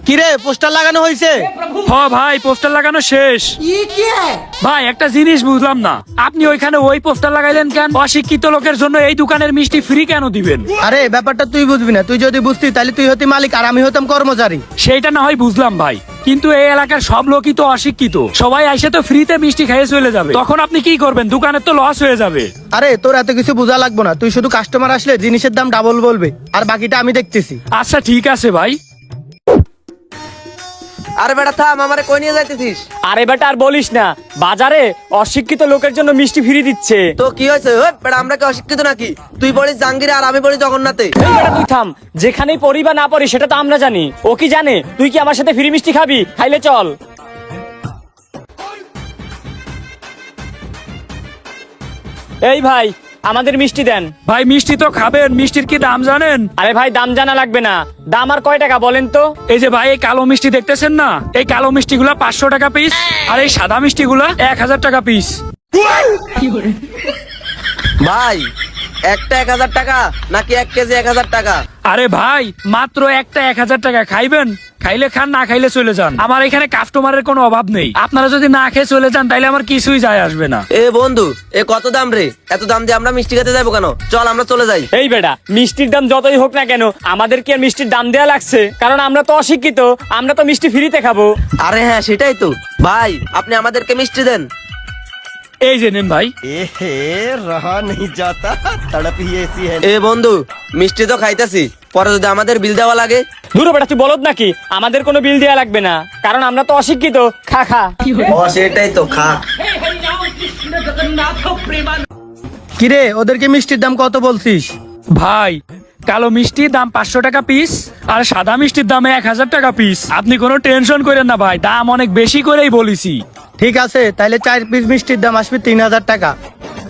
কিরে পোস্টার লাগানো হয়েছে? হ্যাঁ ভাই, পোস্টার লাগানো শেষ। ভাই একটা জিনিস বুঝলাম না, আপনি ওইখানে ওই পোস্টার লাগাইলেন কেন? অশিক্ষিত লোকের জন্য এই দোকানের মিষ্টি ফ্রি কেন দিবেন? আরে ব্যাপারটা তুই বুঝবি না, তুই যদি বুঝতি তাহলে তুই হতি মালিক আর আমি হতাম কর্মচারী। সেইটা না হয় বুঝলাম ভাই, কিন্তু এই এলাকার সব লোকই তো অশিক্ষিত, সবাই এসে তো ফ্রিতে মিষ্টি খেয়ে চলে যাবে, তখন আপনি কি করবেন? দোকানের তো লস হয়ে যাবে। আরে তোর এত কিছু বোঝা লাগবে না, তুই শুধু কাস্টমার আসলে জিনিসের দাম ডাবল বলবে আর বাকিটা আমি দেখতেছি। আচ্ছা ঠিক আছে ভাই। আরে বেটা থাম, আমারে কই নিয়ে যাইতেছিস? আরে বেটা আর বলিস না, বাজারে অশিক্ষিত লোকের জন্য মিষ্টি ফ্রি দিচ্ছে। তো কি হয়েছে? বেটা আমরা কি অশিক্ষিত নাকি? তুই পড়িস জাহাঙ্গীরে আর আমি পড়ি জগন্নাথে। এই বেটা তুই থাম, যেখানেই পড়ি বা না পড়ি সেটা তো আমরা জানি। ও কি জানে তুই কি আমার সাথে ফ্রি মিষ্টি খাবি? খাইলে চল। এই ভাই আমাদের মিষ্টি দেন। ভাই মিষ্টি তো খাবেন, মিষ্টির কি দাম জানেন? আরে ভাই দাম জানা লাগবে না, দাম আর কয় টাকা বলেন তো? এই যে ভাই এই কালো মিষ্টি দেখতেছেন না, এই কালো মিষ্টি গুলা 500 টাকা পিস, আর এই সাদা মিষ্টি গুলা 1000 টাকা পিস। ভাই একটা 1000 টাকা নাকি 1 কেজি 1000 টাকা? আরে ভাই মাত্র একটা 1000 টাকা, খাইবেন? খাইলে খান, না খাইলে চলে যান। আমার এখানে কাস্টমারের কোনো অভাব নেই, আপনারা যদি না খেয়ে চলে যান তাইলে আমার কিছুই যায় আসবে না। এ বন্ধু, এ কত দাম রে? এত দাম দিয়ে আমরা মিষ্টি খেতে যাবো কেন? চল আমরা চলে যাই। এই বেটা মিষ্টির দাম যতই হোক না কেন, আমাদের কি আর মিষ্টির দাম দেয়া লাগছে? কারণ আমরা তো অশিক্ষিত, আমরা তো মিষ্টি ফ্রিতে খাবো। আরে হ্যাঁ সেটাই তো। ভাই আপনি আমাদেরকে মিষ্টি দেন। এই যে নেন ভাই। রহা नहीं जाता तड़प ही ऐसी है। এ বন্ধু, মিষ্টি তো খাইতেছি, পরে যদি আমাদের বিল দেওয়া লাগে? দূর বেটা তুই বলদ নাকি? আমাদের কোনো বিল দেয়া লাগবে না, কারণ আমরা তো অশিক্ষিত। খা খা। ও সেটাই তো, খা। কিরে ওদেরকে মিষ্টির দাম কত বলছিস? ভাই কালো মিষ্টির দাম 500 টাকা পিস, আর সাদা মিষ্টির দাম 1000 টাকা পিস। আপনি কোনো টেনশন করেন না ভাই, দাম অনেক বেশি করেই বলেছি। ঠিক আছে, তাইলে 4 পিস মিষ্টির দাম আসবে 3000 টাকা।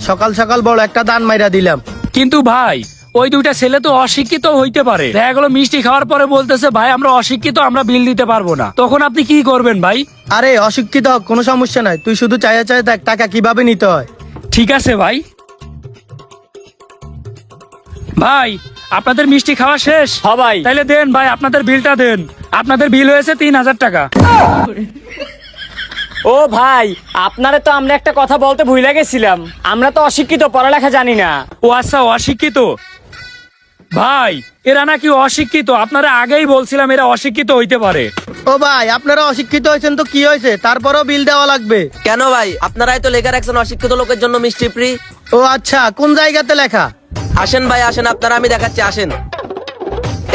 সকাল সকাল বড় একটা দান মাইরা দিলাম। কিন্তু ভাই ওই দুইটা ছেলে তো অশিক্ষিত হইতে পারে, দেখা গেলো মিষ্টি খাওয়ার পরে বলতেছে ভাই আমরা অশিক্ষিত, আমরা বিল দিতে পারবো না, তখন আপনি কি করবেন ভাই? আরে অশিক্ষিত হোক কোনো সমস্যা নাই, তুই শুধু চাইয়া চাই দেখ টাকা কিভাবে নিতে হয়। ঠিক আছে ভাই। ভাই আপনাদের মিষ্টি খাওয়া শেষ? হ্যাঁ ভাই। তাইলে দেন ভাই, আপনাদের বিলটা দেন। আপনাদের বিল হয়েছে 3000 টাকা। ও ভাই আপনারে তো আমরা একটা কথা বলতে ভুলে গেছিলাম, আমরা তো অশিক্ষিত, পড়ালেখা জানি না। ও আচ্ছা অশিক্ষিত। ভাই এরা নাকি অশিক্ষিত, আপনারা আগেই বলছিলাম এরা অশিক্ষিত হইতে পারে। ও ভাই আপনারা অশিক্ষিত হয়েছেন তো কি হয়েছে, তারপরেও বিল দেওয়া লাগবে। কেন ভাই? আপনারাই তো লেখা রাখছেন অশিক্ষিত লোকের জন্য মিষ্টি ফ্রি। ও আচ্ছা, কোন জায়গাতে লেখা? আসেন ভাই আসেন, আপনারা আমি দেখাচ্ছি, আসেন।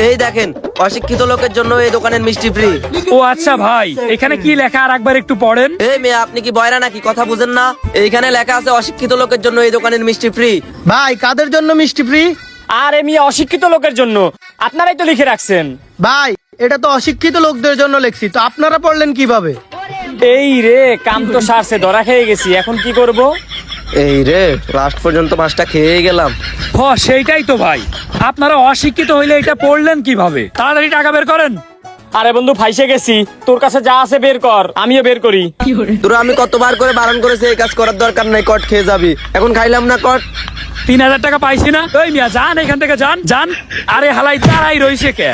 এই দেখেন, অশিক্ষিত লোকের জন্য এই দোকানের মিষ্টি ফ্রি। ও আচ্ছা ভাই, এখানে কি লেখা আর একবার একটু পড়েন। এই মেয়ে, আপনি কি বয়রা নাকি? কথা বুঝেন না? এইখানে লেখা আছে অশিক্ষিত লোকের জন্য এই দোকানের মিষ্টি ফ্রি। ভাই কাদের জন্য মিষ্টি ফ্রি? আর এমনি অশিক্ষিত লোকের জন্য, আপনারাই তো লিখে রাখছেন। ভাই এটা তো অশিক্ষিত লোকদের জন্য লেখছি, তো আপনারা পড়লেন কিভাবে? এই রে, কাম তো সারছে, ধরা খেয়ে গেছি, এখন কি করব? এই রে, লাস্ট পর্যন্ত মাছটা খেয়ে গেলাম। হ সেইটাই তো ভাই, আপনারা অশিক্ষিত হইলে এটা পড়লেন কিভাবে? তাড়াতাড়ি টাকা বের করেন। আরে বন্ধু ফাইসে গেছি, তোর কাছে যা আছে বের কর, আমিও বের করি। তোরা আমি কতবার করে বারণ করেছি এই কাজ করার দরকার নাই, কট খেয়ে যাবি। এখন খাইলাম না কট। 3000 টাকা পাইছি না। ওই মিয়া যান এখান থেকে, যান যান। আরে হালাই দাঁড়াই রইছে কে?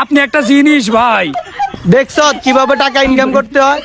আপনি একটা জিনিস ভাই, দেখছ কিভাবে টাকা ইনকাম করতে হয়?